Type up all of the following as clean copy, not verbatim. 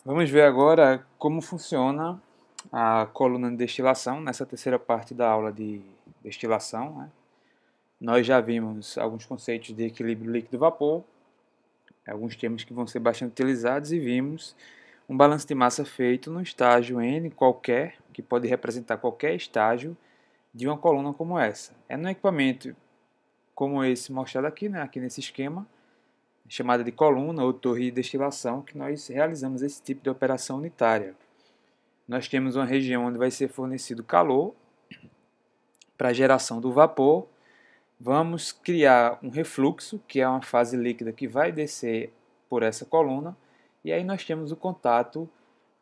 Vamos ver agora como funciona a coluna de destilação nessa terceira parte da aula de destilação, né? Nós já vimos alguns conceitos de equilíbrio líquido-vapor, alguns termos que vão ser bastante utilizados, e vimos um balanço de massa feito no estágio N qualquer, que pode representar qualquer estágio de uma coluna como essa. É num equipamento como esse mostrado aqui, né? Aqui nesse esquema, chamada de coluna ou torre de destilação, que nós realizamos esse tipo de operação unitária. Nós temos uma região onde vai ser fornecido calor para a geração do vapor. Vamos criar um refluxo, que é uma fase líquida que vai descer por essa coluna, e aí nós temos o contato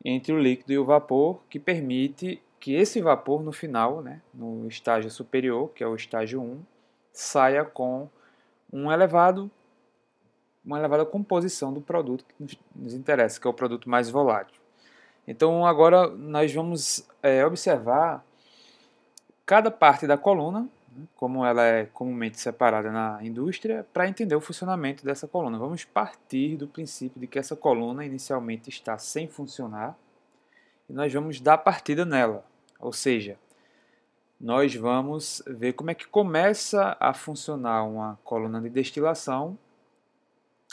entre o líquido e o vapor, que permite que esse vapor no final, né, no estágio superior, que é o estágio 1, saia com uma elevada composição do produto que nos interessa, que é o produto mais volátil. Então agora nós vamos observar cada parte da coluna, como ela é comumente separada na indústria, para entender o funcionamento dessa coluna. Vamos partir do princípio de que essa coluna inicialmente está sem funcionar e nós vamos dar partida nela, ou seja, nós vamos ver como é que começa a funcionar uma coluna de destilação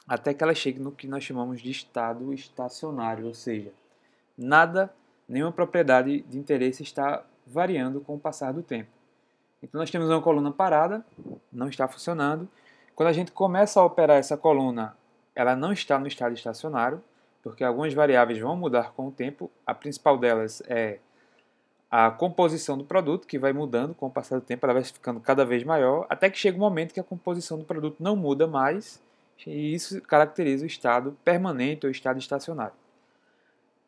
até que ela chegue no que nós chamamos de estado estacionário, ou seja, nada, nenhuma propriedade de interesse está variando com o passar do tempo. Então nós temos uma coluna parada, não está funcionando. Quando a gente começa a operar essa coluna, ela não está no estado estacionário, porque algumas variáveis vão mudar com o tempo. A principal delas é a composição do produto, que vai mudando com o passar do tempo, ela vai ficando cada vez maior, até que chega um momento que a composição do produto não muda mais, e isso caracteriza o estado permanente ou estado estacionário.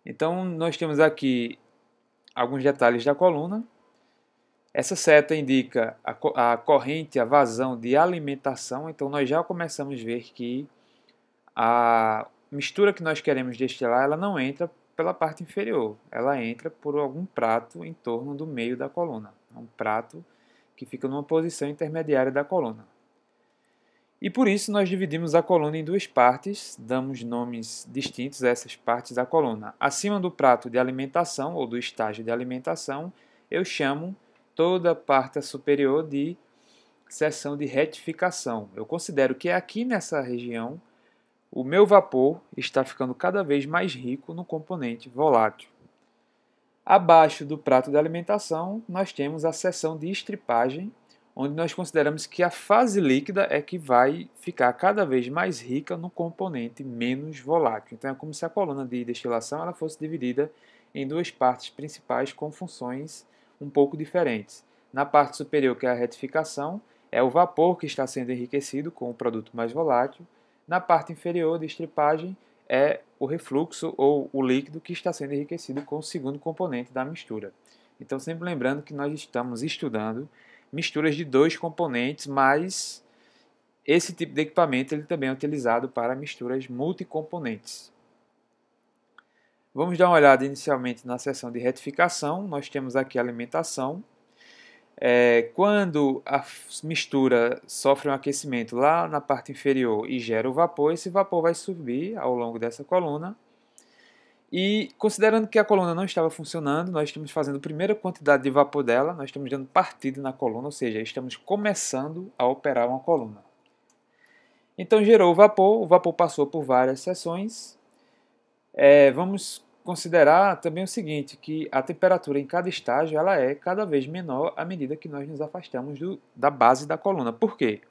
Então nós temos aqui alguns detalhes da coluna. Essa seta indica a corrente, a vazão de alimentação, então nós já começamos a ver que a mistura que nós queremos destilar, ela não entra pela parte inferior, ela entra por algum prato em torno do meio da coluna, um prato que fica numa posição intermediária da coluna. E por isso nós dividimos a coluna em duas partes, damos nomes distintos a essas partes da coluna. Acima do prato de alimentação, ou do estágio de alimentação, eu chamo toda a parte superior de seção de retificação. Eu considero que aqui nessa região o meu vapor está ficando cada vez mais rico no componente volátil. Abaixo do prato de alimentação, nós temos a seção de estripagem, onde nós consideramos que a fase líquida é que vai ficar cada vez mais rica no componente menos volátil. Então é como se a coluna de destilação ela fosse dividida em duas partes principais com funções um pouco diferentes. Na parte superior, que é a retificação, é o vapor que está sendo enriquecido com o produto mais volátil. Na parte inferior de estripagem é o refluxo ou o líquido que está sendo enriquecido com o segundo componente da mistura. Então sempre lembrando que nós estamos estudando misturas de dois componentes, mas esse tipo de equipamento ele também é utilizado para misturas multicomponentes. Vamos dar uma olhada inicialmente na seção de retificação. Nós temos aqui a alimentação. Quando a mistura sofre um aquecimento lá na parte inferior e gera o vapor, esse vapor vai subir ao longo dessa coluna. E considerando que a coluna não estava funcionando, nós estamos fazendo a primeira quantidade de vapor dela, nós estamos dando partida na coluna, ou seja, estamos começando a operar uma coluna. Então gerou o vapor passou por várias seções. Vamos considerar também o seguinte, que a temperatura em cada estágio ela é cada vez menor à medida que nós nos afastamos da base da coluna. Por quê?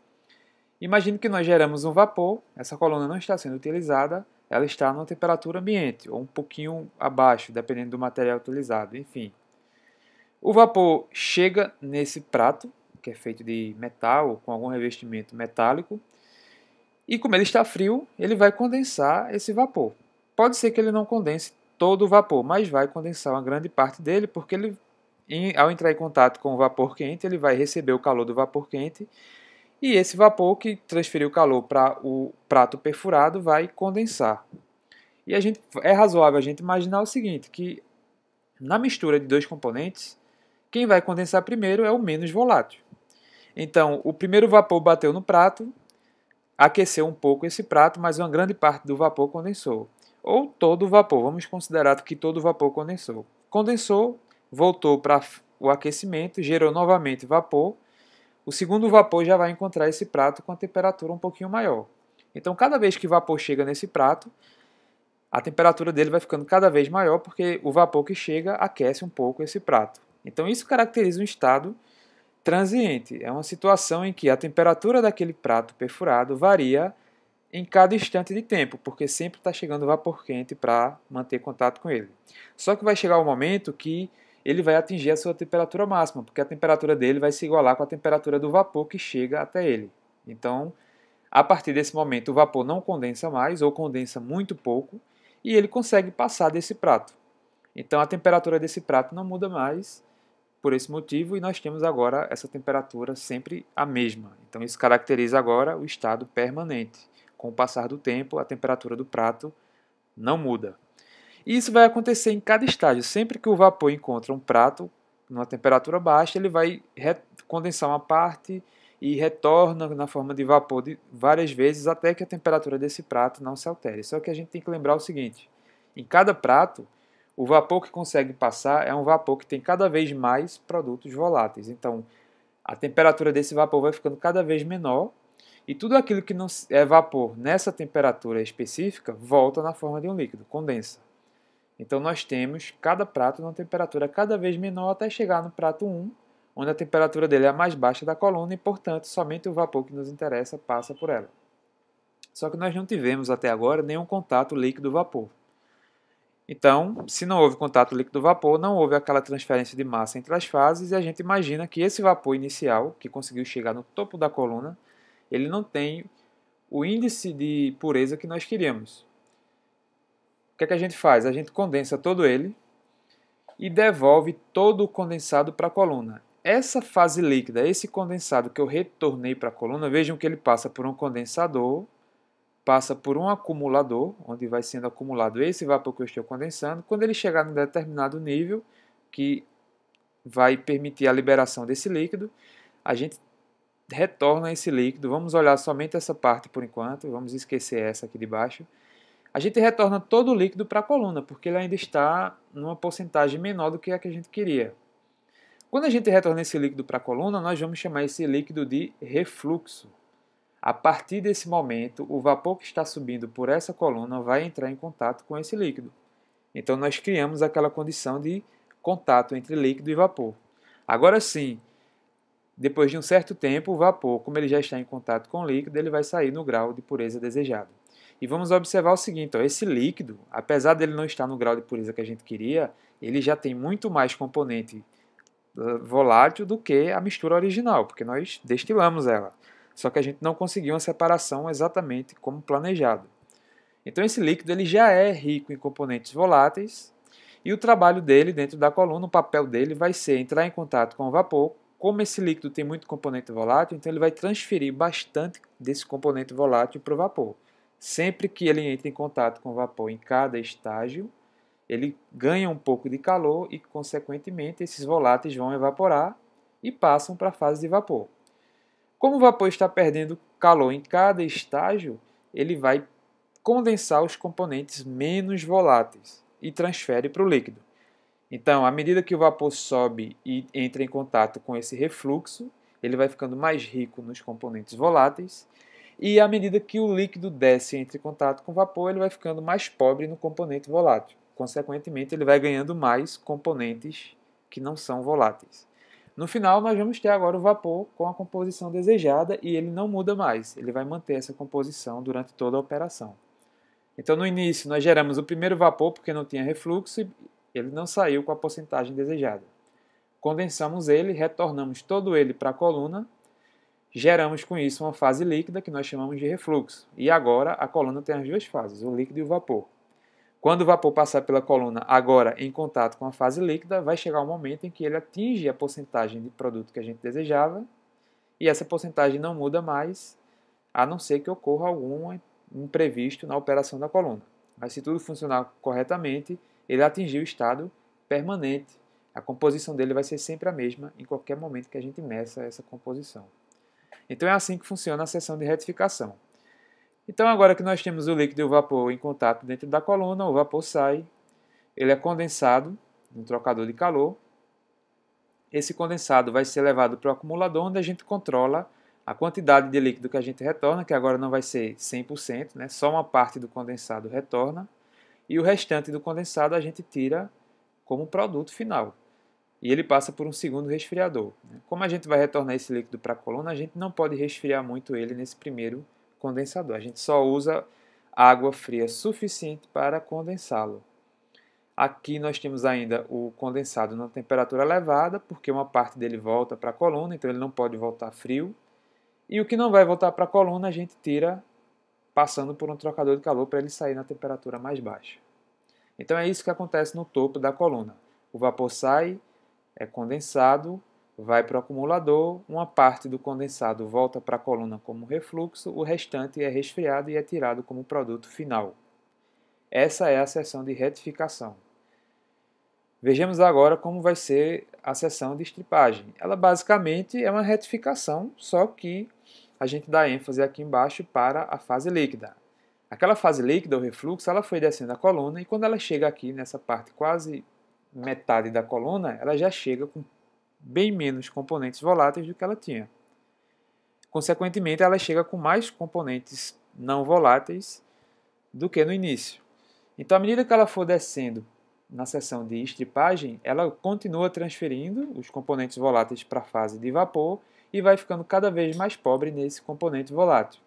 Imagine que nós geramos um vapor, essa coluna não está sendo utilizada, ela está numa temperatura ambiente, ou um pouquinho abaixo, dependendo do material utilizado, enfim. O vapor chega nesse prato, que é feito de metal, com algum revestimento metálico, e como ele está frio, ele vai condensar esse vapor. Pode ser que ele não condense todo o vapor, mas vai condensar uma grande parte dele, porque ele, ao entrar em contato com o vapor quente, ele vai receber o calor do vapor quente, e esse vapor que transferiu calor para o prato perfurado vai condensar. E é razoável a gente imaginar o seguinte, que na mistura de dois componentes, quem vai condensar primeiro é o menos volátil. Então, o primeiro vapor bateu no prato, aqueceu um pouco esse prato, mas uma grande parte do vapor condensou. ou todo o vapor. Vamos considerar que todo o vapor condensou. Condensou, voltou para o aquecimento, gerou novamente vapor. O segundo vapor já vai encontrar esse prato com a temperatura um pouquinho maior. Então, cada vez que o vapor chega nesse prato, a temperatura dele vai ficando cada vez maior, porque o vapor que chega aquece um pouco esse prato. Então, isso caracteriza um estado transiente. É uma situação em que a temperatura daquele prato perfurado varia em cada instante de tempo, porque sempre está chegando vapor quente para manter contato com ele. Só que vai chegar um momento que ele vai atingir a sua temperatura máxima, porque a temperatura dele vai se igualar com a temperatura do vapor que chega até ele. Então, a partir desse momento, o vapor não condensa mais, ou condensa muito pouco, e ele consegue passar desse prato. Então, a temperatura desse prato não muda mais por esse motivo, e nós temos agora essa temperatura sempre a mesma. Então, isso caracteriza agora o estado permanente. Com o passar do tempo, a temperatura do prato não muda. E isso vai acontecer em cada estágio. Sempre que o vapor encontra um prato numa temperatura baixa, ele vai condensar uma parte e retorna na forma de vapor várias vezes até que a temperatura desse prato não se altere. Só que a gente tem que lembrar o seguinte: em cada prato, o vapor que consegue passar é um vapor que tem cada vez mais produtos voláteis. Então, a temperatura desse vapor vai ficando cada vez menor e tudo aquilo que não é vapor nessa temperatura específica volta na forma de um líquido, condensa. Então, nós temos cada prato numa temperatura cada vez menor até chegar no prato 1, onde a temperatura dele é a mais baixa da coluna e, portanto, somente o vapor que nos interessa passa por ela. Só que nós não tivemos até agora nenhum contato líquido-vapor. Então, se não houve contato líquido-vapor, não houve aquela transferência de massa entre as fases e a gente imagina que esse vapor inicial, que conseguiu chegar no topo da coluna, ele não tem o índice de pureza que nós queríamos. O que é que a gente faz? A gente condensa todo ele e devolve todo o condensado para a coluna. Essa fase líquida, esse condensado que eu retornei para a coluna, vejam que ele passa por um condensador, passa por um acumulador, onde vai sendo acumulado esse vapor que eu estou condensando. Quando ele chegar em um determinado nível, que vai permitir a liberação desse líquido, a gente retorna esse líquido. Vamos olhar somente essa parte por enquanto, vamos esquecer essa aqui de baixo. A gente retorna todo o líquido para a coluna, porque ele ainda está numa porcentagem menor do que a que a gente queria. Quando a gente retorna esse líquido para a coluna, nós vamos chamar esse líquido de refluxo. A partir desse momento, o vapor que está subindo por essa coluna vai entrar em contato com esse líquido. Então, nós criamos aquela condição de contato entre líquido e vapor. Agora sim, depois de um certo tempo, o vapor, como ele já está em contato com o líquido, ele vai sair no grau de pureza desejado. E vamos observar o seguinte, ó, esse líquido, apesar dele não estar no grau de pureza que a gente queria, ele já tem muito mais componente volátil do que a mistura original, porque nós destilamos ela. Só que a gente não conseguiu uma separação exatamente como planejado. Então esse líquido ele já é rico em componentes voláteis e o trabalho dele dentro da coluna, o papel dele vai ser entrar em contato com o vapor. Como esse líquido tem muito componente volátil, então ele vai transferir bastante desse componente volátil para o vapor. Sempre que ele entra em contato com o vapor em cada estágio, ele ganha um pouco de calor e, consequentemente, esses voláteis vão evaporar e passam para a fase de vapor. Como o vapor está perdendo calor em cada estágio, ele vai condensar os componentes menos voláteis e transfere para o líquido. Então, à medida que o vapor sobe e entra em contato com esse refluxo, ele vai ficando mais rico nos componentes voláteis, e à medida que o líquido desce e entra em contato com o vapor, ele vai ficando mais pobre no componente volátil. Consequentemente, ele vai ganhando mais componentes que não são voláteis. No final, nós vamos ter agora o vapor com a composição desejada e ele não muda mais. Ele vai manter essa composição durante toda a operação. Então, no início, nós geramos o primeiro vapor porque não tinha refluxo e ele não saiu com a porcentagem desejada. Condensamos ele, retornamos todo ele para a coluna, geramos com isso uma fase líquida que nós chamamos de refluxo. E agora a coluna tem as duas fases, o líquido e o vapor. Quando o vapor passar pela coluna agora em contato com a fase líquida, vai chegar um momento em que ele atinge a porcentagem de produto que a gente desejava e essa porcentagem não muda mais, a não ser que ocorra algum imprevisto na operação da coluna. Mas se tudo funcionar corretamente, ele atingiu o estado permanente. A composição dele vai ser sempre a mesma em qualquer momento que a gente meça essa composição. Então é assim que funciona a seção de retificação. Então agora que nós temos o líquido e o vapor em contato dentro da coluna, o vapor sai, ele é condensado no trocador de calor. Esse condensado vai ser levado para o acumulador, onde a gente controla a quantidade de líquido que a gente retorna, que agora não vai ser 100%, né? Só uma parte do condensado retorna, e o restante do condensado a gente tira como produto final. E ele passa por um segundo resfriador. Como a gente vai retornar esse líquido para a coluna, a gente não pode resfriar muito ele nesse primeiro condensador. A gente só usa água fria suficiente para condensá-lo. Aqui nós temos ainda o condensado na temperatura elevada, porque uma parte dele volta para a coluna, então ele não pode voltar frio. E o que não vai voltar para a coluna, a gente tira passando por um trocador de calor para ele sair na temperatura mais baixa. Então é isso que acontece no topo da coluna. O vapor sai, é condensado, vai para o acumulador, uma parte do condensado volta para a coluna como refluxo, o restante é resfriado e é tirado como produto final. Essa é a seção de retificação. Vejamos agora como vai ser a seção de estripagem. Ela basicamente é uma retificação, só que a gente dá ênfase aqui embaixo para a fase líquida. Aquela fase líquida, o refluxo, ela foi descendo a coluna e quando ela chega aqui nessa parte quase metade da coluna, ela já chega com bem menos componentes voláteis do que ela tinha. Consequentemente, ela chega com mais componentes não voláteis do que no início. Então, à medida que ela for descendo na seção de estripagem, ela continua transferindo os componentes voláteis para a fase de vapor e vai ficando cada vez mais pobre nesse componente volátil,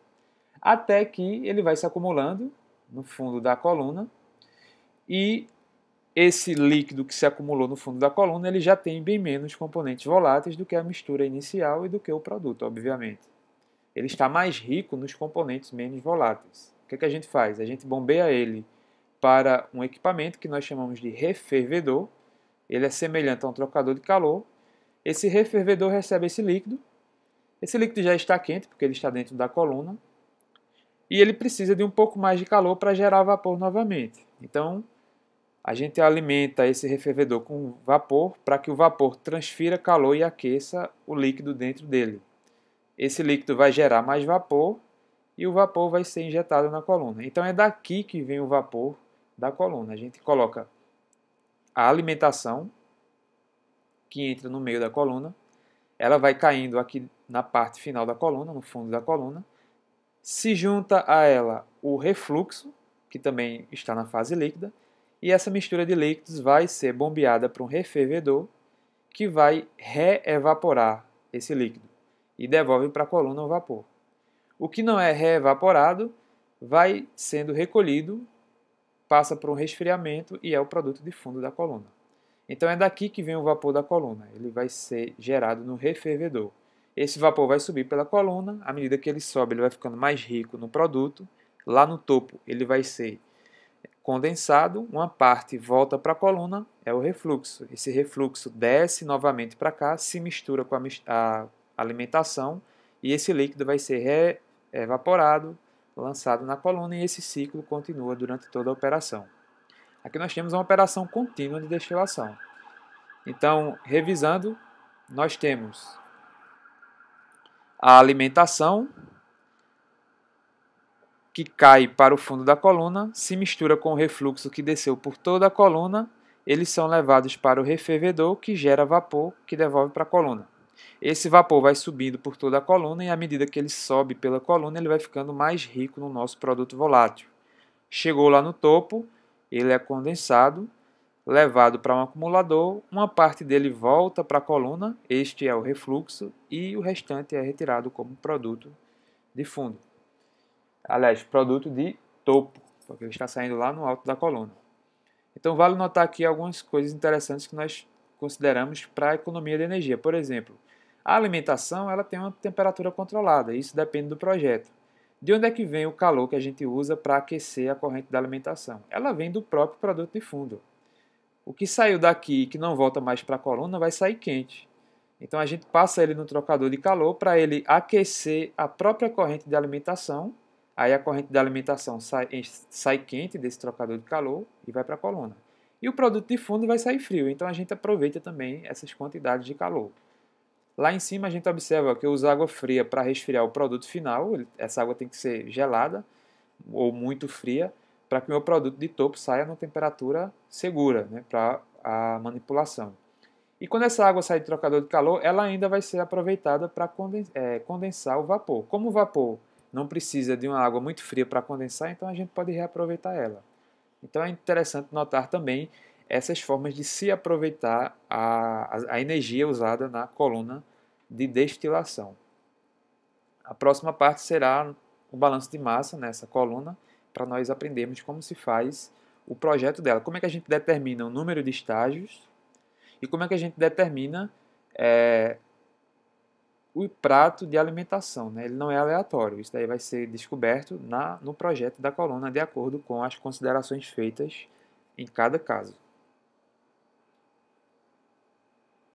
até que ele vai se acumulando no fundo da coluna e esse líquido que se acumulou no fundo da coluna ele já tem bem menos componentes voláteis do que a mistura inicial e do que o produto, obviamente. Ele está mais rico nos componentes menos voláteis. O que a gente faz? A gente bombeia ele para um equipamento que nós chamamos de refervedor. Ele é semelhante a um trocador de calor. Esse refervedor recebe esse líquido. Esse líquido já está quente, porque ele está dentro da coluna. E ele precisa de um pouco mais de calor para gerar vapor novamente. Então, a gente alimenta esse refervedor com vapor para que o vapor transfira calor e aqueça o líquido dentro dele. Esse líquido vai gerar mais vapor e o vapor vai ser injetado na coluna. Então é daqui que vem o vapor da coluna. A gente coloca a alimentação que entra no meio da coluna, ela vai caindo aqui na parte final da coluna, no fundo da coluna, se junta a ela o refluxo, que também está na fase líquida, e essa mistura de líquidos vai ser bombeada para um refervedor que vai reevaporar esse líquido e devolve para a coluna o vapor. O que não é reevaporado vai sendo recolhido, passa por um resfriamento e é o produto de fundo da coluna. Então é daqui que vem o vapor da coluna, ele vai ser gerado no refervedor. Esse vapor vai subir pela coluna, à medida que ele sobe ele vai ficando mais rico no produto, lá no topo ele vai ser condensado, uma parte volta para a coluna, é o refluxo. Esse refluxo desce novamente para cá, se mistura com a alimentação e esse líquido vai ser evaporado, lançado na coluna e esse ciclo continua durante toda a operação. Aqui nós temos uma operação contínua de destilação. Então, revisando, nós temos a alimentação, que cai para o fundo da coluna, se mistura com o refluxo que desceu por toda a coluna, eles são levados para o refervedor, que gera vapor, que devolve para a coluna. Esse vapor vai subindo por toda a coluna e à medida que ele sobe pela coluna, ele vai ficando mais rico no nosso produto volátil. Chegou lá no topo, ele é condensado, levado para um acumulador, uma parte dele volta para a coluna, este é o refluxo, e o restante é retirado como produto de fundo. Aliás, produto de topo, porque ele está saindo lá no alto da coluna. Então vale notar aqui algumas coisas interessantes que nós consideramos para a economia de energia. Por exemplo, a alimentação ela tem uma temperatura controlada, isso depende do projeto. De onde é que vem o calor que a gente usa para aquecer a corrente da alimentação? Ela vem do próprio produto de fundo. O que saiu daqui e que não volta mais para a coluna vai sair quente. Então a gente passa ele no trocador de calor para ele aquecer a própria corrente de alimentação. Aí a corrente da alimentação sai quente desse trocador de calor e vai para a coluna. E o produto de fundo vai sair frio, então a gente aproveita também essas quantidades de calor. Lá em cima a gente observa que eu uso água fria para resfriar o produto final, essa água tem que ser gelada. ou muito fria, para que o meu produto de topo saia numa temperatura segura, né, para a manipulação. E quando essa água sair do trocador de calor, ela ainda vai ser aproveitada para condensar o vapor. Como o vapor não precisa de uma água muito fria para condensar, então a gente pode reaproveitar ela. Então é interessante notar também essas formas de se aproveitar a energia usada na coluna de destilação. A próxima parte será o balanço de massa nessa coluna, para nós aprendermos como se faz o projeto dela. Como é que a gente determina o número de estágios e como é que a gente determina o prato de alimentação. Né? Ele não é aleatório, isso daí vai ser descoberto no projeto da coluna de acordo com as considerações feitas em cada caso.